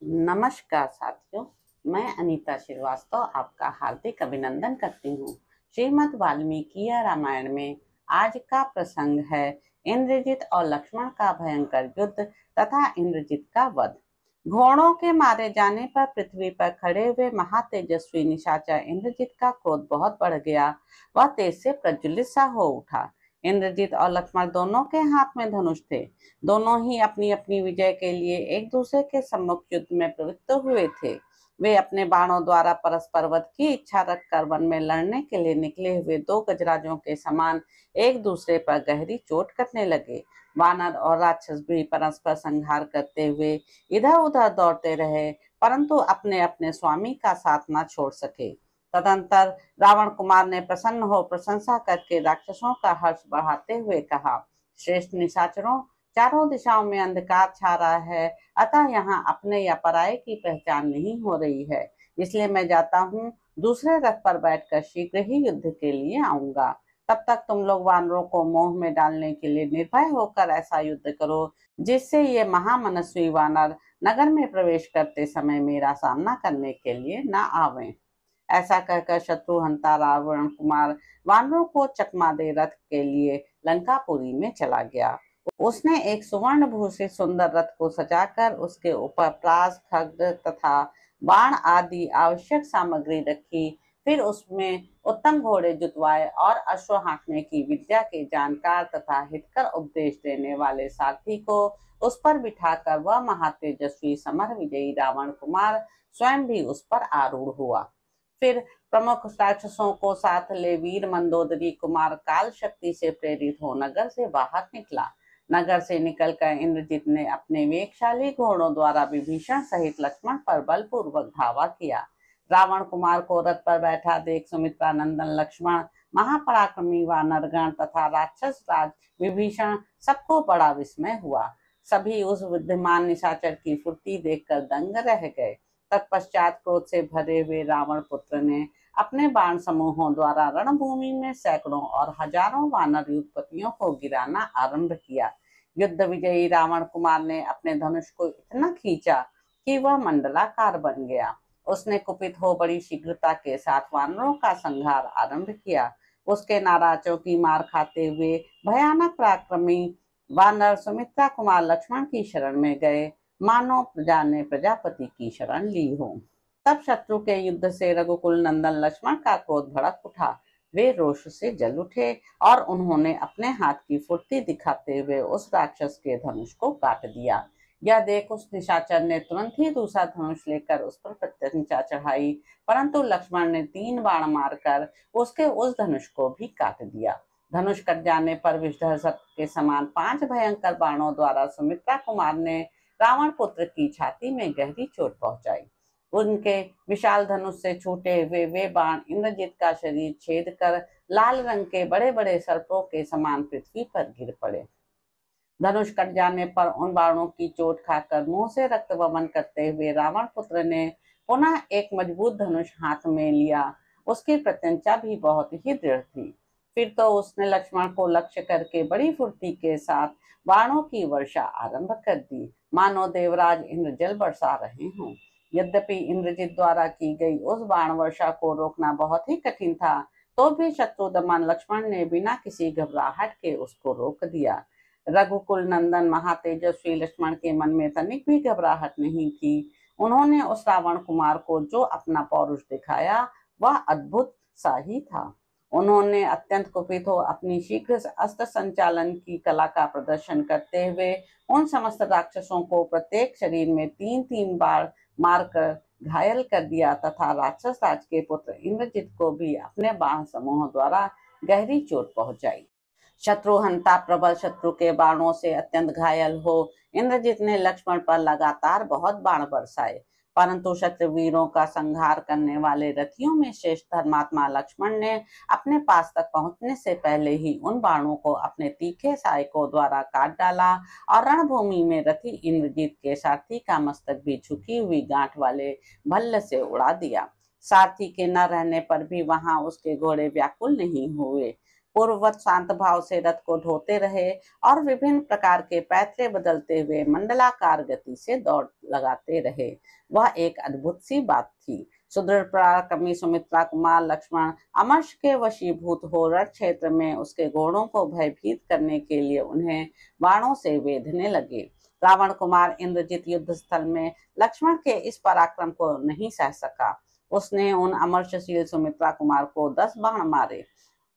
नमस्कार साथियों, मैं अनीता श्रीवास्तव आपका हार्दिक अभिनंदन करती हूँ। श्रीमद् वाल्मीकि रामायण में आज का प्रसंग है इंद्रजित और लक्ष्मण का भयंकर युद्ध तथा इंद्रजित का वध। घोड़ों के मारे जाने पर पृथ्वी पर खड़े हुए महातेजस्वी निशाचर इंद्रजित का क्रोध बहुत बढ़ गया। वह तेज से प्रज्वलित सा हो उठा। इंद्रजित और लक्ष्मण दोनों के हाथ में धनुष थे। दोनों ही अपनी अपनी विजय के लिए एक दूसरे के सम्मुख युद्ध में प्रवृत्त हुए थे। वे अपने बाणों द्वारा परस्पर वध की इच्छा रखकर वन में लड़ने के लिए निकले हुए दो गजराजों के समान एक दूसरे पर गहरी चोट करने लगे। वानर और राक्षस भी परस्पर संहार करते हुए इधर उधर दौड़ते रहे, परंतु अपने अपने स्वामी का साथ न छोड़ सके। तदंतर रावण कुमार ने प्रसन्न हो प्रशंसा करके राक्षसों का हर्ष बढ़ाते हुए कहा, श्रेष्ठ निशाचरों, चारों दिशाओं में अंधकार छा रहा है, अतः यहाँ अपने या पराये की पहचान नहीं हो रही है। इसलिए मैं जाता हूँ, दूसरे रथ पर बैठकर शीघ्र ही युद्ध के लिए आऊंगा। तब तक तुम लोग वानरों को मोह में डालने के लिए निर्भय होकर ऐसा युद्ध करो जिससे ये महामनस्वी वानर नगर में प्रवेश करते समय मेरा सामना करने के लिए न आवें। ऐसा कहकर शत्रुहंता रावण कुमार वानरों को चकमा दे रथ के लिए लंकापुरी में चला गया। उसने एक सुवर्ण भूषित सुंदर रथ को सजाकर उसके ऊपर प्रास, खड्ग तथा बाण आदि आवश्यक सामग्री रखी। फिर उसमें उत्तम घोड़े जुतवाए और अश्व हाँकने की विद्या के जानकार तथा हितकर उपदेश देने वाले सारथी को उस पर बिठाकर वह महातेजस्वी समर विजयी रावण कुमार स्वयं भी उस पर आरूढ़ हुआ। फिर प्रमुख राक्षसों को साथ ले वीर मंदोदरी कुमार काल शक्ति से प्रेरित हो नगर से बाहर निकला। नगर से निकलकर इंद्रजित ने अपने वेगशाली घोड़ों द्वारा विभीषण सहित लक्ष्मण पर बलपूर्वक धावा किया। रावण कुमार को रथ पर बैठा देख सुमित्रा नंदन लक्ष्मण, महापराक्रमी वानरगण तथा राक्षस राज विभीषण सबको बड़ा विस्मय हुआ। सभी उस बुद्धिमान निशाचर की फुर्ती देखकर दंग रह गए। तत्पश्चात क्रोध से भरे हुए रावण पुत्र ने अपने बाण समूहों द्वारा रणभूमि में सैकड़ों और हजारों वानर युद्धपतियों को गिराना आरंभ किया। युद्ध विजयी रावण कुमार ने अपने धनुष को इतना खींचा कि वह मंडलाकार बन गया। उसने कुपित हो बड़ी शीघ्रता के साथ वानरों का संहार आरंभ किया। उसके नाराजों की मार खाते हुए भयानक पराक्रमी वानर सुमित्रा कुमार लक्ष्मण की शरण में गए, मानो प्रजा ने प्रजापति की शरण ली हो। तब शत्रु के युद्ध से रघुकुल नंदन लक्ष्मण का क्रोध भड़क उठा। वे रोष से जल उठे और उन्होंने अपने हाथ की फुर्ती दिखाते हुए उस राक्षस के धनुष को काट दिया। यह देख उस निशाचर ने तुरंत ही दूसरा धनुष लेकर उस पर प्रत्यंचा चढ़ाई, परंतु लक्ष्मण ने 3 बाण मारकर उसके उस धनुष को भी काट दिया। धनुष कट जाने पर विषधर सर्प के समान 5 भयंकर बाणों द्वारा सुमित्रा कुमार ने रावण पुत्र की छाती में गहरी चोट पहुंचाई। उनके विशाल धनुष से छूटे हुए वे बाण इंद्रजित का शरीर छेद कर लाल रंग के बड़े बड़े सर्पों के समान पृथ्वी पर गिर पड़े। धनुष कट जाने पर उन बाणों की चोट खाकर मुंह से रक्त वमन करते हुए रावण पुत्र ने पुनः एक मजबूत धनुष हाथ में लिया। उसकी प्रत्यंचा भी बहुत ही दृढ़ थी। फिर तो उसने लक्ष्मण को लक्ष्य करके बड़ी फुर्ती के साथ बाणों की वर्षा आरंभ कर दी, मानो देवराज इंद्र जल बरसा रहे हों। यद्यपि इंद्रजित द्वारा की गई उस बाण वर्षा को रोकना बहुत ही कठिन था, तो भी शत्रुदमन लक्ष्मण ने बिना किसी घबराहट के उसको रोक दिया। रघुकुल नंदन महातेजस्वी लक्ष्मण के मन में तनिक भी घबराहट नहीं थी। उन्होंने उस रावण कुमार को जो अपना पौरुष दिखाया वह अद्भुत सा ही था। उन्होंने अत्यंत कुपित हो अपनी शीघ्र अस्त्र संचालन की कला का प्रदर्शन करते हुए उन समस्त राक्षसों को प्रत्येक शरीर में 3-3 बार मारकर घायल कर दिया तथा राक्षस राज के पुत्र इंद्रजित को भी अपने बाण समूह द्वारा गहरी चोट पहुंचाई। शत्रुहंता प्रबल शत्रु के बाणों से अत्यंत घायल हो इंद्रजित ने लक्ष्मण पर लगातार बहुत बाण बरसाए, परंतु शत्रुवीरों का संहार करने वाले रथियों में श्रेष्ठ धर्मात्मा लक्ष्मण ने अपने पास तक पहुंचने से पहले ही उन बाणों को अपने तीखे सहायकों द्वारा काट डाला और रणभूमि में रथी इंद्रजित के सारथी का मस्तक भी झुकी हुई गांठ वाले भल्ल से उड़ा दिया। सारथी के न रहने पर भी वहां उसके घोड़े व्याकुल नहीं हुए। पूर्ववत शांत भाव से रथ को ढोते रहे और विभिन्न प्रकार के पैतरे बदलते हुए मंडलाकार गति से दौड़ लगाते रहे। वह एक अद्भुत सी बात थी। सुदृढ़ पराक्रमी सुमित्रा कुमार लक्ष्मण अमर्ष के वशीभूत हो रण क्षेत्र में उसके घोड़ों को भयभीत करने के लिए उन्हें बाणों से वेधने लगे। रावण कुमार इंद्रजित युद्ध स्थल में लक्ष्मण के इस पराक्रम को नहीं सह सका। उसने उन अमर्षशील सुमित्रा कुमार को 10 बाण मारे।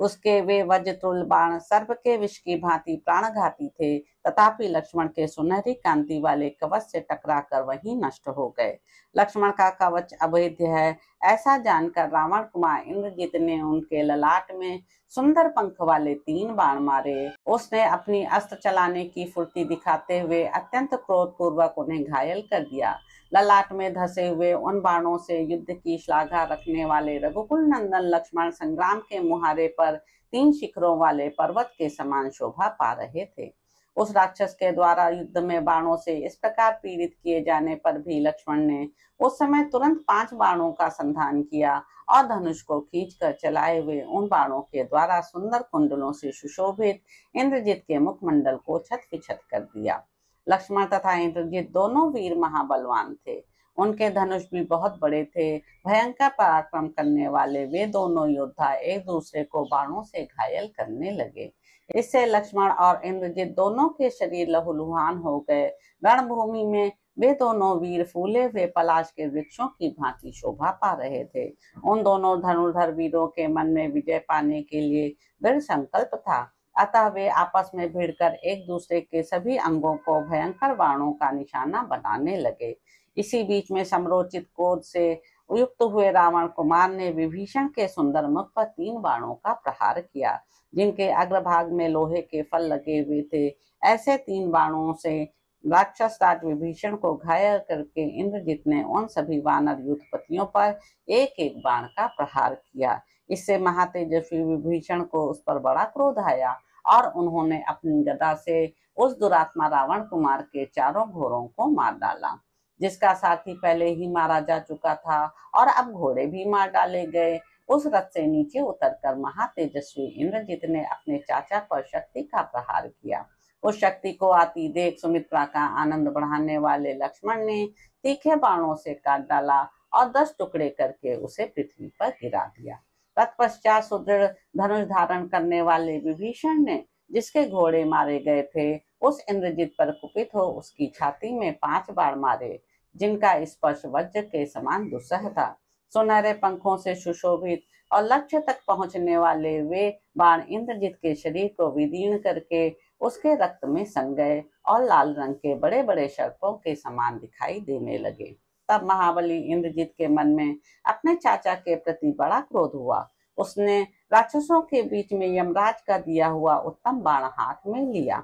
उसके वे वज्रतुल्य बाण सर्प के विष की भांति प्राणघाती थे, तथापि लक्ष्मण के सुनहरी कांति वाले कवच से टकराकर वहीं नष्ट हो गए। लक्ष्मण का कवच अभेद्य है, ऐसा जानकर रावण कुमार इंद्रजित ने उनके ललाट में सुंदर पंख वाले 3 बाण मारे। उसने अपनी अस्त्र चलाने की फुर्ती दिखाते हुए अत्यंत क्रोधपूर्वक उन्हें घायल कर दिया। ललाट में धसे हुए उन बाणों से युद्ध की श्लाघा रखने वाले रघुकुल नंदन लक्ष्मण संग्राम के मुहारे पर 3 शिखरों वाले पर्वत के समान शोभा पा रहे थे। उस राक्षस के द्वारा युद्ध में बाणों से इस प्रकार पीड़ित किए जाने पर भी लक्ष्मण ने उस समय तुरंत 5 बाणों का संधान किया और धनुष को खींचकर चलाए हुए उन बाणों के द्वारा सुंदर कुंडलों से सुशोभित इंद्रजित के मुखमंडल को छत विछत कर दिया। लक्ष्मण तथा इंद्रजित दोनों वीर महाबलवान थे। उनके धनुष भी बहुत बड़े थे। भयंकर पराक्रम करने वाले वे दोनों योद्धा एक दूसरे को बाणों से घायल करने लगे। इससे लक्ष्मण और इंद्रजित दोनों के शरीर लहूलुहान हो गए। रणभूमि में वे दोनों वीर फूले हुए पलाश के वृक्षों की भांति शोभा पा रहे थे। उन दोनों धनुर्धर वीरों के मन में विजय पाने के लिए दृढ़ संकल्प था, अतः वे आपस में भिड़कर एक दूसरे के सभी अंगों को भयंकर बाणों का निशाना बनाने लगे। इसी बीच में समरोचित क्रोध से युक्त हुए रावण कुमार ने विभीषण के सुंदर मुख पर 3 बाणों का प्रहार किया, जिनके अग्रभाग में लोहे के फल लगे हुए थे। ऐसे 3 बाणों से राक्षस राज विभीषण को घायल करके इंद्रजित ने उन सभी वानर युद्धपतियों पर एक एक बाण का प्रहार किया। इससे महातेजस्वी विभीषण को उस पर बड़ा क्रोध आया और उन्होंने अपनी गदा से उस दुरात्मा रावण कुमार के 4 घोड़ों को मार डाला, जिसका साथी पहले ही मारा जा चुका था और अब घोड़े भी मार डाले गए। उस रथ से नीचे उतरकर महातेजस्वी इंद्रजित ने अपने चाचा पर शक्ति का प्रहार किया। उस शक्ति को आती देख सुमित्रा का आनंद बढ़ाने वाले लक्ष्मण ने तीखे बाणों से काट डाला और 10 टुकड़े करके उसे पृथ्वी पर गिरा दिया। तत्पश्चात सुदृढ़ धनुष धारण करने वाले विभीषण ने, जिसके घोड़े मारे गए थे, उस इंद्रजित पर कुपित हो उसकी छाती में 5 बाण मारे, जिनका स्पर्श वज्र के समान दुस्सह था। सुनहरे पंखों से सुशोभित और लक्ष्य तक पहुंचने वाले वे बाण इंद्रजित के शरीर को विदीर्ण करके उसके रक्त में सन गए और लाल रंग के बड़े बड़े सर्पों के समान दिखाई देने लगे। तब महाबली इंद्रजित के मन में अपने चाचा के प्रति बड़ा क्रोध हुआ। उसने राक्षसों के बीच में यमराज का दिया हुआ उत्तम बाण हाथ में लिया।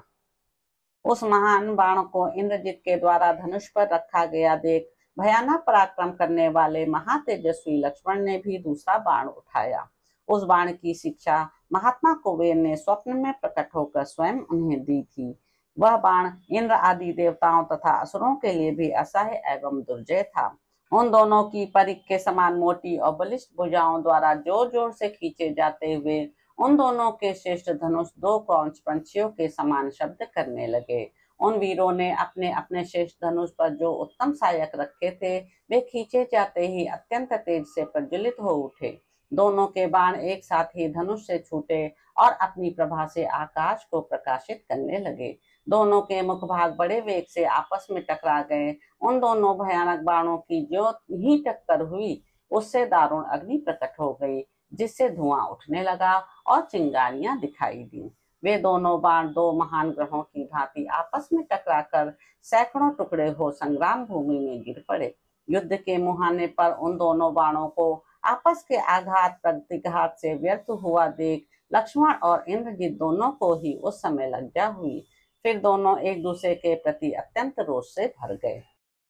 उस महान बाण को इंद्रजित के द्वारा धनुष पर रखा गया देख भयानक पराक्रम करने वाले महातेजस्वी लक्ष्मण ने भी दूसरा बाण उठाया। उस बाण की शिक्षा महात्मा कुबेर ने स्वप्न में प्रकट होकर स्वयं उन्हें दी थी। वह बाण इंद्र आदि देवताओं तथा असुरों के लिए भी असह्य एवं दुर्जय था। उन दोनों की परिक के समान मोटी और बलिष्ठ भुजाओं द्वारा जोर जोर से खींचे जाते हुए उन दोनों के श्रेष्ठ धनुष 2 क्रौंच पंछियों के समान शब्द करने लगे। उन वीरों ने अपने अपने श्रेष्ठ धनुष पर जो उत्तम सहायक रखे थे, वे खींचे जाते ही अत्यंत तेज से प्रज्वलित हो उठे। दोनों के बाण एक साथ ही धनुष से छूटे और अपनी प्रभा से आकाश को प्रकाशित करने लगे। दोनों के मुख भाग बड़े वेग से आपस में टकरा गए। उन दोनों भयानक बाणों की जो ही टक्कर हुई, उससे दारुण अग्नि प्रकट हो गई, जिससे धुआं उठने लगा और चिंगारियां दिखाई दी। वे दोनों बाण 2 महान ग्रहों की भांति आपस में टकराकर सैकड़ों टुकड़े हो संग्राम भूमि में गिर पड़े। युद्ध के मुहाने पर उन दोनों बाणों को आपस के आघात प्रतिघात से व्यर्थ हुआ देख लक्ष्मण और इंद्रजित दोनों को ही उस समय लज्जा हुई। फिर दोनों एक दूसरे के प्रति अत्यंत रोष से भर गए।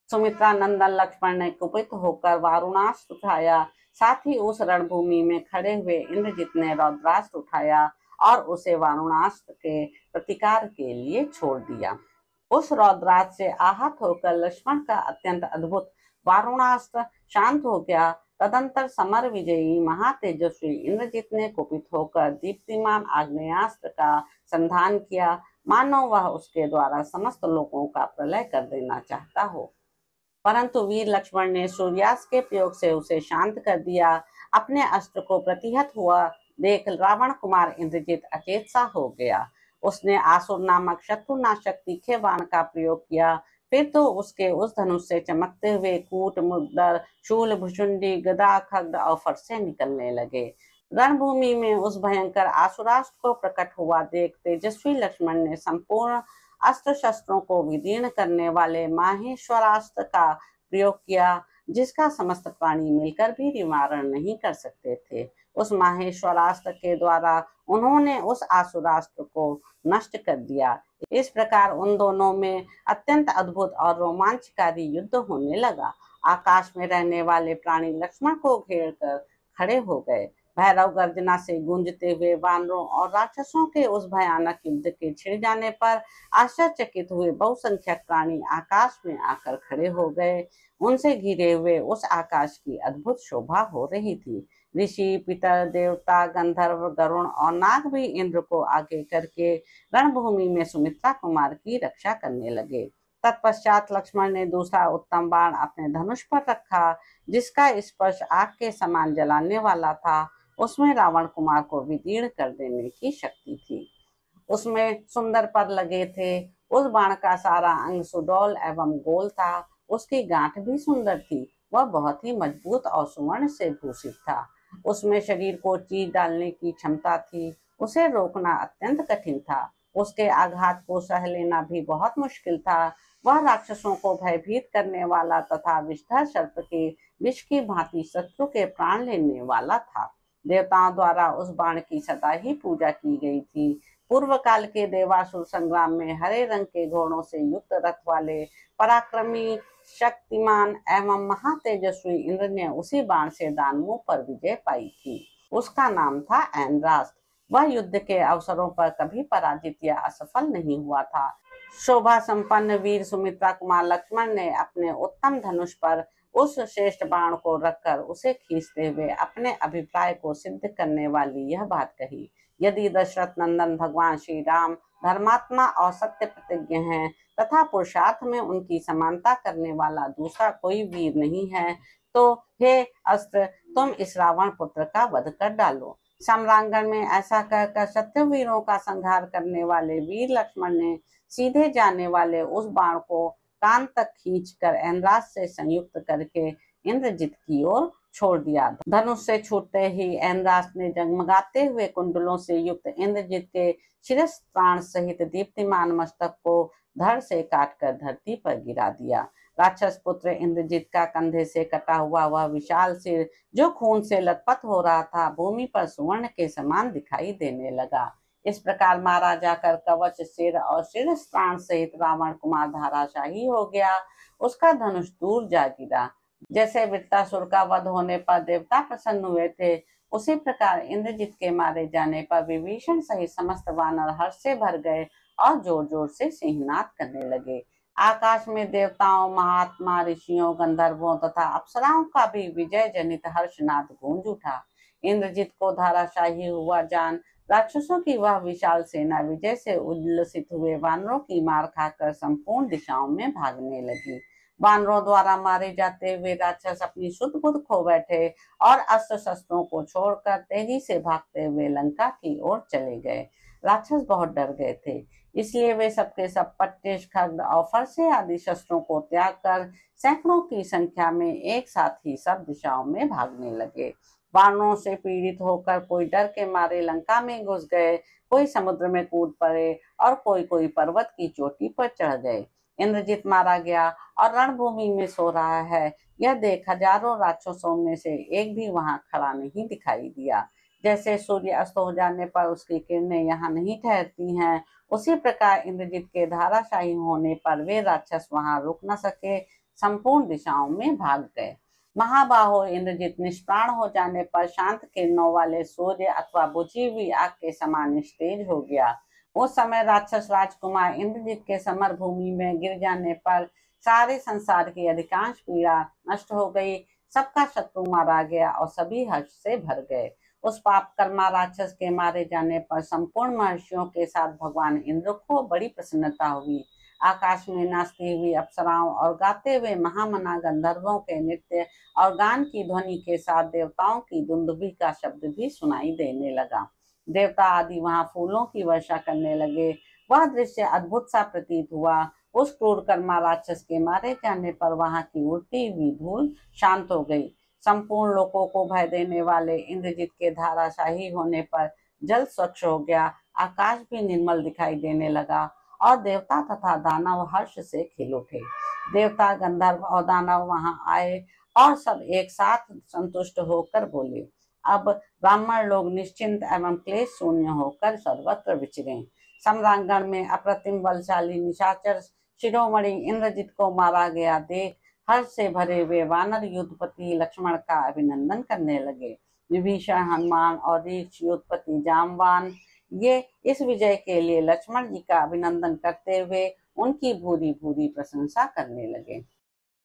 सुमित्रा नंदन लक्ष्मण ने कुपित होकर वारुणास्त्र उठाया। साथ ही उस रणभूमि में खड़े हुए इंद्रजित ने रौद्रास्त्र उठाया और उसे वारुणास्त्र के प्रतिकार के लिए छोड़ दिया। उस रौद्रास्त्र से आहत होकर लक्ष्मण का अत्यंत अद्भुत वारुणास्त्र शांत हो गया तदंतर समर विजयी महातेजस्वी इंद्रजित ने कुपित होकर दीप्तिमान आग्नेयास्त्र का संधान किया, मानो वह उसके द्वारा समस्त लोगों का प्रलय कर देना चाहता हो। परंतु वीर लक्ष्मण ने सूर्यास्त्र के प्रयोग से उसे शांत कर दिया। अपने अस्त्र को प्रतिहत हुआ देख रावण कुमार इंद्रजित अचेत सा हो गया। उसने आसुर नामक शत्रुनाशक तीखे बाण का प्रयोग किया। फिर तो उसके उस धनुष से चमकते हुए कूट, मुद्गर, शूल, भुशुंडी, गदा, खड्ग और फरसे निकलने लगे। रणभूमि में उस भयंकर आसुरास्त्र को प्रकट हुआ देख तेजस्वी लक्ष्मण ने संपूर्ण अस्त्र शस्त्रों को विदीर्ण करने वाले माहेश्वरास्त्र का प्रयोग किया, जिसका समस्त प्राणी मिलकर भी निवारण नहीं कर सकते थे। उस माहेश्वरास्त्र के द्वारा उन्होंने उस आसुरास्त्र को नष्ट कर दिया। इस प्रकार उन दोनों में अत्यंत अद्भुत और रोमांचकारी युद्ध होने लगा। आकाश में रहने वाले प्राणी लक्ष्मण को घेर कर खड़े हो गए। भैरव गर्जना से गूंजते हुए वानरों और राक्षसों के उस भयानक युद्ध के छिड़ जाने पर आश्चर्यचकित हुए बहुसंख्यक प्राणी आकाश में आकर खड़े हो गए। उनसे घिरे हुए उस आकाश की अद्भुत शोभा हो रही थी। ऋषि, पितर, देवता, गंधर्व, गरुण और नाग भी इंद्र को आगे करके रणभूमि में सुमित्रा कुमार की रक्षा करने लगे। तत्पश्चात लक्ष्मण ने दूसरा उत्तम बाण अपने धनुष पर रखा, जिसका स्पर्श आग के समान जलाने वाला था। उसमें रावण कुमार को विदीर्ण कर देने की शक्ति थी। उसमें सुंदर पर लगे थे। उस बाण का सारा अंग सुडौल एवं गोल था। उसकी गांठ भी सुंदर थी। वह बहुत ही मजबूत और सुवर्ण से भूषित था। उसमें शरीर को चीर डालने की क्षमता थी। उसे रोकना अत्यंत कठिन था। उसके आघात को सह लेना भी बहुत मुश्किल था। वह राक्षसों को भयभीत करने वाला तथा विषधर सर्प के विष की भांति शत्रु के प्राण लेने वाला था। देवताओं द्वारा उस बाण की सदा ही पूजा की गई थी। पूर्व काल के देवासुर संग्राम में हरे रंग के घोड़ों से युक्त रथ वाले पराक्रमी, शक्तिमान एवं महातेजस्वी इंद्र ने उसी बाण से दानवों पर विजय पाई थी। उसका नाम था ऐन्द्रास्त्र। वह युद्ध के अवसरों पर कभी पराजित या असफल नहीं हुआ था। शोभा संपन्न वीर सुमित्रा कुमार लक्ष्मण ने अपने उत्तम धनुष पर उस श्रेष्ठ बाण को रखकर उसे खींचते हुए अपने अभिप्राय को सिद्ध करने वाली यह बात कही, यदि दशरथ नंदन भगवान श्री राम धर्मात्मा और सत्य प्रतिज्ञ हैं तथा पुरुषार्थ में उनकी समानता करने वाला दूसरा कोई वीर नहीं है, तो हे अस्त्र, तुम इस रावण पुत्र का वध कर डालो। सम्रांगण में ऐसा कहकर शत्रु वीरों का संहार करने वाले वीर लक्ष्मण ने सीधे जाने वाले उस बाण को कान तक खींचकर ऐन्द्रास्त्र से संयुक्त करके इंद्रजित की ओर छोड़ दिया। धनुष से छूटते ही ऐन्द्रास्त्र ने जगमगाते हुए कुंडलों से युक्त इंद्रजित के शिरस्त्राण सहित दीप्तिमान मस्तक को धड़ से काटकर धरती पर गिरा दिया। राक्षस पुत्र इंद्रजित का कंधे से कटा हुआ वह विशाल सिर, जो खून से लथपथ हो रहा था, भूमि पर सुवर्ण के समान दिखाई देने लगा। इस प्रकार मारा जाकर कवच, सिर और शिरस्त्राण सहित रावण कुमार धराशायी हो गया। उसका धनुष दूर जा गिरा। जैसे वृत्तासुर का वध होने पर देवता प्रसन्न हुए थे, उसी प्रकार इंद्रजित के मारे जाने पर विभीषण सहित समस्त वानर हर्ष से भर गए और जोर जोर से सिंहनाद करने लगे। आकाश में देवताओं, महात्मा, ऋषियों, गंधर्वों तथा अप्सराओं का भी विजय जनित हर्षनाद गूंज उठा। इंद्रजित को धराशायी हुआ जान राक्षसों की वह विशाल सेना विजय से उल्लसित हुए वानरों की मार खाकर संपूर्ण दिशाओं में भागने लगी। वानरों द्वारा मारे जाते हुए राक्षस अपनी शुद्ध बुद्ध खो बैठे और अस्त्र शस्त्रों को छोड़कर तेजी से भागते हुए लंका की ओर चले गए। राक्षस बहुत डर गए थे, इसलिए वे सबके सब पट्टिश, खड्ग और फरसे आदि शस्त्रों को त्याग कर सैकड़ों की संख्या में एक साथ ही सब दिशाओं में भागने लगे। वानरों से पीड़ित होकर कोई डर के मारे लंका में घुस गए, कोई समुद्र में कूद पड़े और कोई पर्वत की चोटी पर चढ़ गए। इंद्रजित मारा गया और रणभूमि में सो रहा है, यह देख हजारों राक्षसों में से एक भी वहां खड़ा नहीं दिखाई दिया। जैसे सूर्य अस्त हो जाने पर उसकी किरणें यहाँ नहीं ठहरती हैं, उसी प्रकार इंद्रजित के धराशायी होने पर वे राक्षस वहां रुक न सके, संपूर्ण दिशाओं में भाग गए। महाबाहो इंद्रजित निष्प्राण हो जाने पर शांत किरणों वाले सूर्य अथवा बुझी हुई आग के समान निस्तेज हो गया। उस समय राक्षस राजकुमार इंद्रजित के समर भूमि में गिर जाने पर सारे संसार की अधिकांश पीड़ा नष्ट हो गई। सबका शत्रु मारा गया और सभी हर्ष से भर गए। उस पाप कर्मा राक्षस के मारे जाने पर संपूर्ण महर्षियों के साथ भगवान इंद्र को बड़ी प्रसन्नता हुई। आकाश में नाचती हुई अप्सराओं और गाते हुए महामना गंधर्वों के नृत्य और गान की ध्वनि के साथ देवताओं की दुंदुभी का शब्द भी सुनाई देने लगा। देवता आदि वहां फूलों की वर्षा करने लगे। वह दृश्य अद्भुत सा प्रतीत हुआ। उस क्रूर कर्मा राक्षस के मारे जाने पर वहां की उड़ती हुई धूल शांत हो गई। संपूर्ण लोगों को भय देने वाले इंद्रजित के धाराशाही होने पर जल स्वच्छ हो गया, आकाश भी निर्मल दिखाई देने लगा और देवता तथा दानव हर्ष से खिल उठे। देवता, गंधर्व और दानव वहां आए और सब एक साथ संतुष्ट होकर बोले, अब ब्राह्मण लोग निश्चिंत एवं क्लेश शून्य होकर सर्वत्र विचरे। सम्रांगण में अप्रतिम बलशाली निशाचर शिरोमणि इंद्रजित को मारा गया देख हर्ष से भरे हुए वानर युद्धपति लक्ष्मण का अभिनंदन करने लगे। विभीषण, हनुमान और ऋक्ष युद्धपति जामवान ये इस विजय के लिए लक्ष्मण जी का अभिनंदन करते हुए उनकी भूरी भूरी प्रशंसा करने लगे।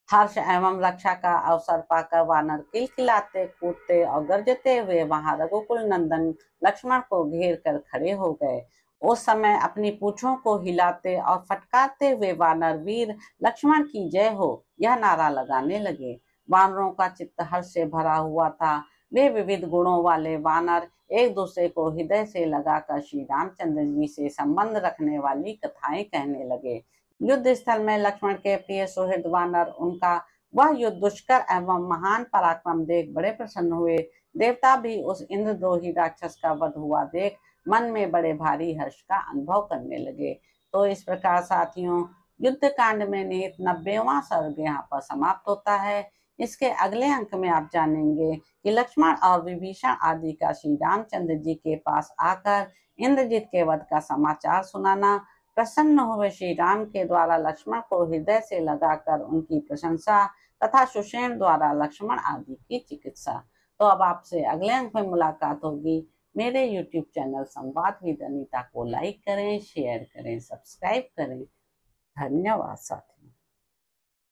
हर्ष एवं रक्षा का अवसर पाकर वानर किलकिलाते, कूदते और गरजते हुए वहां रघुकुल नंदन लक्ष्मण को घेर कर खड़े हो गए। उस समय अपनी पूंछों को हिलाते और फटकारते हुए वानर वीर लक्ष्मण की जय हो यह नारा लगाने लगे। वानरों का चित्त हर्ष से भरा हुआ था। वे विविध गुणों वाले वानर एक दूसरे को हृदय से लगाकर श्री रामचंद्र जी से संबंध रखने वाली कथाएं कहने लगे। युद्ध स्थल में लक्ष्मण के प्रिय सुहृद वानर उनका वह युद्ध दुष्कर एवं महान पराक्रम देख बड़े प्रसन्न हुए। देवता भी उस इंद्रद्रोही राक्षस का वध हुआ देख मन में बड़े भारी हर्ष का अनुभव करने लगे। तो इस प्रकार साथियों, युद्ध कांड में निहित 90वां सर्ग यहाँ पर समाप्त होता है। इसके अगले अंक में आप जानेंगे कि लक्ष्मण और विभीषण आदि का श्री रामचंद्र जी के पास आकर इंद्रजित के वध का समाचार सुनाना, प्रसन्न हुए श्री राम के द्वारा लक्ष्मण को हृदय से लगाकर उनकी प्रशंसा तथा सुषेण द्वारा लक्ष्मण आदि की चिकित्सा। तो अब आपसे अगले अंक में मुलाकात होगी। मेरे YouTube चैनल संवाद विद अनीता को लाइक करें, शेयर करें, सब्सक्राइब करें। धन्यवाद साथियों।